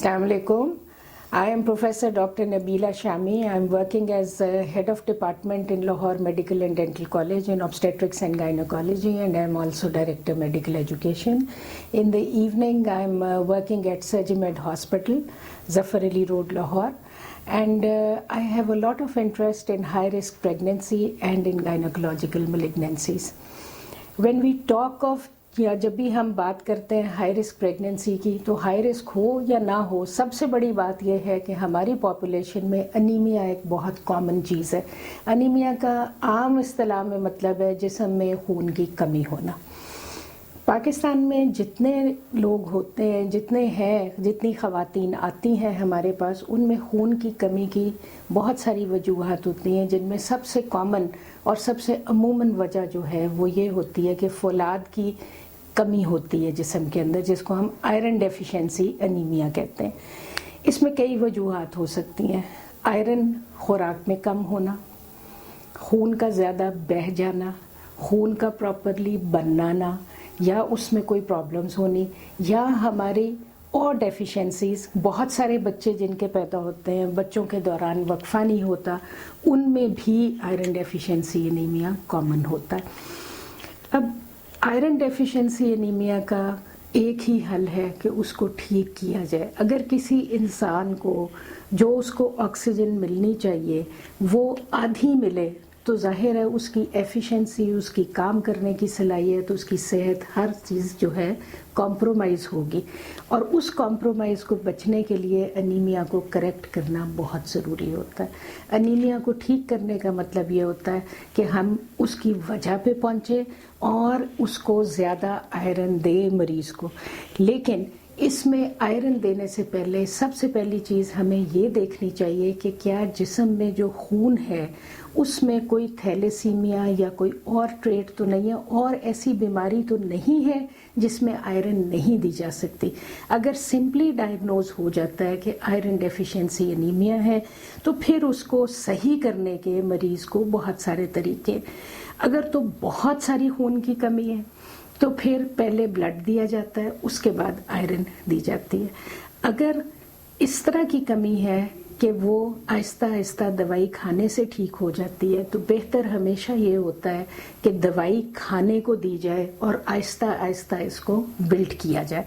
Assalamu alaikum. I am Professor Dr. Nabila Shami. I am working as Head of Department in Lahore Medical and Dental College in Obstetrics and Gynecology, and I am also Director Medical Education. In the evening, I am working at Surgimed Hospital, Zafar Ali Road, Lahore. And I have a lot of interest in high-risk pregnancy and in gynecological malignancies. When we talk of या जब भी हम बात करते हैं high risk pregnancy की, तो high risk हो या ना हो, सबसे बड़ी बात यह है कि हमारी पॉपुलेशन में अनीमिया एक बहुत कॉमन चीज़ है। अनीमिया का आम इस्तिलाह में मतलब है जिस्म में खून की कमी होना। पाकिस्तान में जितने लोग होते हैं, जितनी ख़वातीन आती हैं हमारे पास, उनमें खून की कमी की बहुत सारी वजूहात होती हैं, जिनमें सबसे कॉमन और सबसे अमूमन वजह जो है वो ये होती है कि फौलाद की कमी होती है जिस्म के अंदर, जिसको हम आयरन डेफिशिएंसी अनीमिया कहते हैं। इसमें कई वजूहात हो सकती हैं। आयरन खुराक में कम होना, खून का ज़्यादा बह जाना, खून का प्रॉपरली बनना ना, या उसमें कोई प्रॉब्लम्स होनी, या हमारी और डेफिशिएंसीज, बहुत सारे बच्चे जिनके पैदा होते हैं, बच्चों के दौरान वक्फा नहीं होता, उनमें भी आयरन डेफिशिएंसी एनीमिया कॉमन होता है। अब आयरन डेफिशिएंसी एनीमिया का एक ही हल है कि उसको ठीक किया जाए। अगर किसी इंसान को जो उसको ऑक्सीजन मिलनी चाहिए वो आधी मिले, तो ज़ाहिर है उसकी एफिशिएंसी, उसकी काम करने की सलाहियत, उसकी सेहत, हर चीज़ जो है कॉम्प्रोमाइज़ होगी। और उस कॉम्प्रोमाइज़ को बचने के लिए अनीमिया को करेक्ट करना बहुत ज़रूरी होता है। अनीमिया को ठीक करने का मतलब ये होता है कि हम उसकी वजह पे पहुँचे और उसको ज़्यादा आयरन दे मरीज़ को। लेकिन इसमें आयरन देने से पहले सबसे पहली चीज़ हमें ये देखनी चाहिए कि क्या जिस्म में जो खून है उसमें कोई थैलेसीमिया या कोई और ट्रेट तो नहीं है, और ऐसी बीमारी तो नहीं है जिसमें आयरन नहीं दी जा सकती। अगर सिंपली डायग्नोज हो जाता है कि आयरन डेफिशिएंसी एनीमिया है, तो फिर उसको सही करने के मरीज़ को बहुत सारे तरीके। अगर तो बहुत सारी खून की कमी है तो फिर पहले ब्लड दिया जाता है, उसके बाद आयरन दी जाती है। अगर इस तरह की कमी है कि वो आहिस्ता आहिस्ता दवाई खाने से ठीक हो जाती है, तो बेहतर हमेशा ये होता है कि दवाई खाने को दी जाए और आहिस्ता आहिस्ता इसको बिल्ड किया जाए।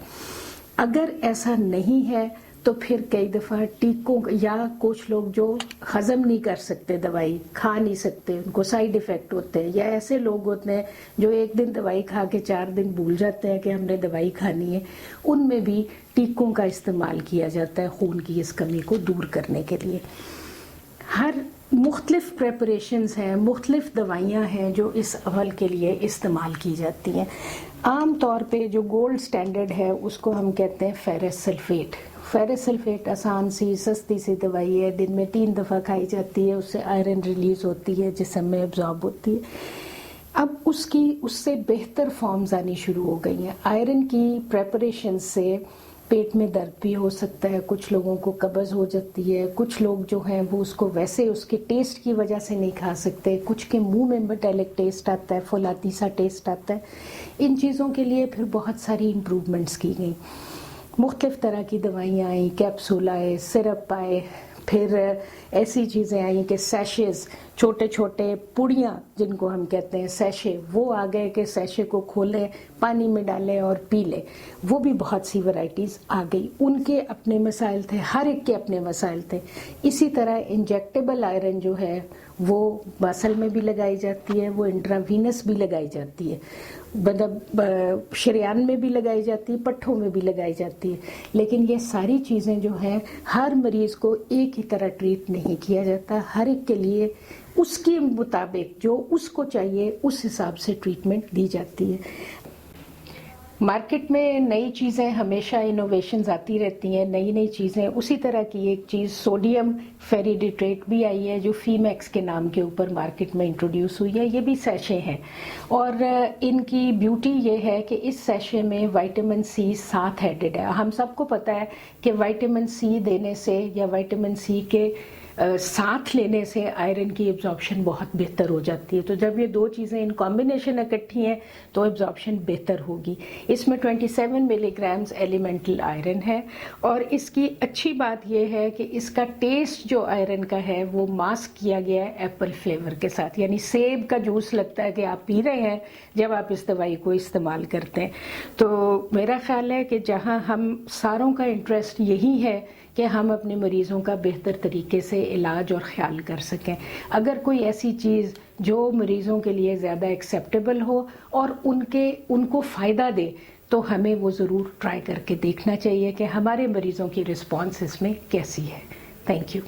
अगर ऐसा नहीं है तो फिर कई दफ़ा टीकों, या कुछ लोग जो हज़म नहीं कर सकते, दवाई खा नहीं सकते, उनको साइड इफ़ेक्ट होते हैं, या ऐसे लोग होते हैं जो एक दिन दवाई खा के 4 दिन भूल जाते हैं कि हमने दवाई खानी है, उनमें भी टीकों का इस्तेमाल किया जाता है खून की इस कमी को दूर करने के लिए। हर मुख्तलिफ प्रेपरेशंस हैं, मुख्तलिफ दवाइयाँ हैं जो इस अमल के लिए इस्तेमाल की जाती हैं। आम तौर पे जो गोल्ड स्टैंडर्ड है उसको हम कहते हैं फेरस सल्फेट। फेरस सल्फेट आसान सी सस्ती सी दवाई है, दिन में 3 दफ़ा खाई जाती है, उससे आयरन रिलीज़ होती है, जिस्म में एब्जॉर्ब होती है। अब उससे बेहतर फॉर्म्स आनी शुरू हो गई हैं। आयरन की प्रेपरेशन से पेट में दर्द भी हो सकता है, कुछ लोगों को कब्ज़ हो जाती है, कुछ लोग जो हैं वो उसको वैसे उसके टेस्ट की वजह से नहीं खा सकते, कुछ के मुंह में मेटालिक टेस्ट आता है, फौलादी सा टेस्ट आता है। इन चीज़ों के लिए फिर बहुत सारी इम्प्रूवमेंट्स की गई, मुख्तलिफ तरह की दवाइयाँ आई, कैप्सूल आए, सिरप आए, फिर ऐसी चीज़ें आई कि सैशेज़, छोटे छोटे पुड़ियाँ जिनको हम कहते हैं सैशे, वो आ गए कि सैशे को खोलें, पानी में डालें और पी लें। वो भी बहुत सी वैरायटीज़ आ गई, उनके अपने मसाइल थे, हर एक के अपने मसाइल थे। इसी तरह इंजेक्टेबल आयरन जो है वो मसल में भी लगाई जाती है, वो इंट्रावीनस भी लगाई जाती है, मतलब शरियान में भी लगाई जाती है, पट्ठों में भी लगाई जाती है। लेकिन ये सारी चीज़ें जो हैं हर मरीज़ को एक ही तरह ट्रीट नहीं किया जाता, हर एक के लिए उसके मुताबिक जो उसको चाहिए उस हिसाब से ट्रीटमेंट दी जाती है। मार्केट में नई चीज़ें हमेशा इनोवेशंस आती रहती हैं, नई नई चीज़ें। उसी तरह की एक चीज़ सोडियम फेरिडिट्रेट भी आई है जो फीमैक्स के नाम के ऊपर मार्केट में इंट्रोड्यूस हुई है। ये भी सैशे हैं और इनकी ब्यूटी ये है कि इस सैशे में विटामिन सी साथ एडेड है। हम सबको पता है कि विटामिन सी देने से या विटामिन सी के ساتھ لینے سے آئرن کی ایبزارپشن بہت بہتر ہو جاتی ہے. تو جب یہ دو چیزیں ان کمبینیشن اکٹھی ہیں تو ایبزارپشن بہتر ہوگی. اس میں 27 ملی گرامز ایلیمنٹل آئرن ہے, اور اس کی اچھی بات یہ ہے کہ اس کا ٹیسٹ جو آئرن کا ہے وہ ماسک کیا گیا ہے ایپل فلیور کے ساتھ, یعنی سیب کا جوس لگتا ہے کہ آپ پی رہے ہیں جب آپ اس دوائی کو استعمال کرتے ہیں. تو میرا خیال ہے کہ جہاں ہم ساروں کا انٹرسٹ یہی ہے کہ ہم اپنے مریضوں کا بہتر طریقے سے علاج اور خیال کر سکیں. اگر کوئی ایسی چیز جو مریضوں کے لیے زیادہ ایکسیپٹیبل ہو اور ان کو فائدہ دے تو ہمیں وہ ضرور ٹرائی کر کے دیکھنا چاہیے کہ ہمارے مریضوں کی رسپانس اس میں کیسی ہے. Thank you.